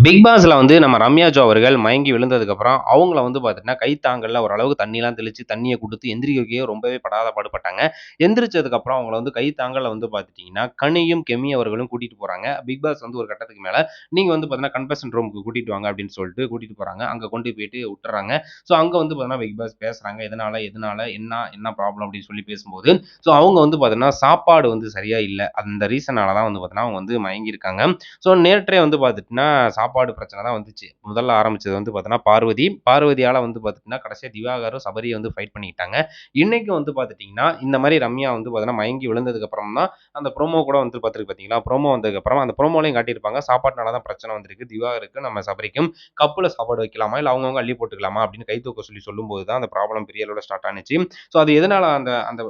Big பாஸ்ல வந்து நம்ம ரம்யா ஜோ அவர்கள் மயங்கி விழுந்ததுக்கப்புறம், அவங்கள வந்து பார்த்தீங்கன்னா, கைத்தாங்கல்ல ஓரளவுக்கு தண்ணிலாம் தெளிச்சு, தண்ணிய குடுத்து எந்திரிக்க வைக்கவே ரொம்பவே படாத பாடுபட்டாங்க. எந்திரிச்சதுக்கப்புறம் அவங்கள வந்து கைத்தாங்கல்ல வந்து பார்த்துட்டீங்கன்னா, கனியும், கெமி அவர்களும் கூட்டிட்டு போறாங்க. பிக் பாஸ் வந்து ஒரு கட்டத்துக்கு மேல, நீங்க வந்து பார்த்தீங்கன்னா, கன்ஃபெஷன் ரூமுக்கு கூட்டிட்டு வாங்க அப்படின்னு சொல்லிட்டு கூட்டிட்டு போறாங்க. அங்க கொண்டு போயிட்டு விட்டுர்றாங்க. ஸோ அங்க வந்து பார்த்தீங்கன்னா, பிக் பாஸ் பேசுறாங்க. எதனால? எதனால? என்ன ப்ராப்ளம் அப்படின்னு சொல்லி பேசும்போது, ஸோ அவங்க வந்து பார்த்தீங்கன்னா, சாப்பாடு வந்து சரியா இல்ல. அந்த ரீசனால தான் வந்து பார்த்தீங்கன்னா, அவங்க வந்து மயங்கியிருக்காங்க. ஸோ நேற்றே வந்து பார்த்துட்டீங்கன்னா, சாப்பாடு பிரச்சனை தான் வந்துச்சு. முதல்ல ஆரம்பிச்சது வந்து பார்த்தீங்கன்னா பார்வதி. பார்வதியால வந்து பார்த்துட்டீங்கன்னா, கடைசியா திவாகரும், சபரியும் வந்து ஃபைட் பண்ணிக்கிட்டாங்க. இன்னைக்கு வந்து பார்த்துட்டீங்கன்னா, இந்த மாரி ரம்யா வந்து பார்த்தீங்கன்னா, மயங்கி விழுந்ததுக்கு அப்புறம் தான் அந்த ப்ரோமோ கூட வந்து பார்த்திருக்கு பார்த்தீங்களா? ப்ரோமோ வந்ததுக்கப்புறம் அந்த ப்ரோமோலயும் காட்டியிருப்பாங்க. சாப்பாட்டுனால தான் பிரச்சனை வந்திருக்கு. திவாகருக்கும், நம்ம சபரிக்கும் கப்ல சாப்பாடு வைக்கலாமா? இல்ல அவங்கவங்க அள்ளி போட்டுக்கலாமா? அப்படின்னு கை தூக்க சொல்லி சொல்லும்போது தான் அந்த ப்ராப்ளம் பெரிய அளவுல ஸ்டார்ட் ஆனுச்சு. ஸோ அது எதனால அந்த அந்த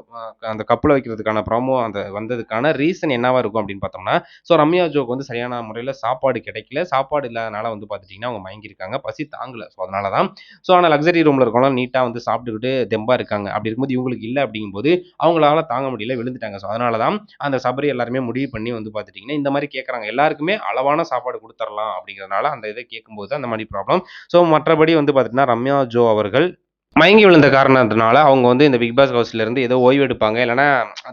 அந்த கப்ல வைக்கிறதுக்கான ப்ரோமோ அந்த வந்ததுக்கான ரீசன் என்னவா இருக்கும் அப்படின்னு பார்த்தோம்னா, ஸோ ரம்யா ஜோக்கு வந்து சரியான முறையில சாப்பாடு கிடைக்கல. சாப்பாடு இல்லாதனால வந்து பார்த்துட்டீங்கன்னா, அவங்க மயங்கியிருக்காங்க. பசி தாங்கல. ஸோ அதனால தான். ஸோ ஆனா லக்ஸரி ரூம்ல இருக்கவங்கலாம் நீட்டா வந்து சாப்பிட்டுக்கிட்டு தெம்பா இருக்காங்க. அப்படி இருக்கும்போது இவங்களுக்கு இல்ல அப்படிங்கும்போது, அவங்களால தாங்க முடியல விழுந்துட்டாங்க. ஸோ அதனால தான் அந்த சபரி எல்லாருமே முடிவு பண்ணி வந்து பார்த்துட்டீங்கன்னா, இந்த மாரி கேட்கறாங்க. எல்லாருக்குமே அளவான சாப்பாடு குடுத்துறலாம் அப்படிங்கிறதுனால அந்த இத கேட்கும்போது அந்த மாரி ப்ராப்ளம். ஸோ மற்றபடி வந்து பார்த்துட்டீங்கன்னா, ரம்யா ஜோ அவர்கள் மயங்கி விழுந்த காரணத்தினால, அவங்க வந்து இந்த பிக் பாஸ் ஹவுஸ்லருந்து ஏதோ ஓய்வு எடுப்பாங்க. இல்லன்னா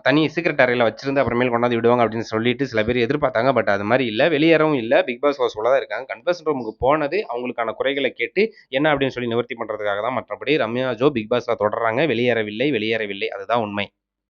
தனி சீக்ரெட் அறையில வச்சிருந்து அப்புறமேல் கொண்டாந்து விடுவாங்க அப்படின்னு சொல்லிட்டு சில பேர் எதிர்பார்த்தாங்க. பட் அது மாரி இல்ல. வெளியேறவும் இல்ல. பிக் பாஸ் ஹவுஸ்குள்ள தான் இருக்காங்க. கன்ஃபெஷன் ரூமுக்கு போனது அவங்களுக்கான குறைகள கேட்டு என்ன அப்படின்னு சொல்லி நிவர்த்தி பண்றதுக்காக தான். மற்றபடி ரம்யா, ஜோ பிக் பாஸ்ல தொடர்றாங்க. வெளியேறவில்லை, வெளியேறவில்லை. அதுதான் உண்மை.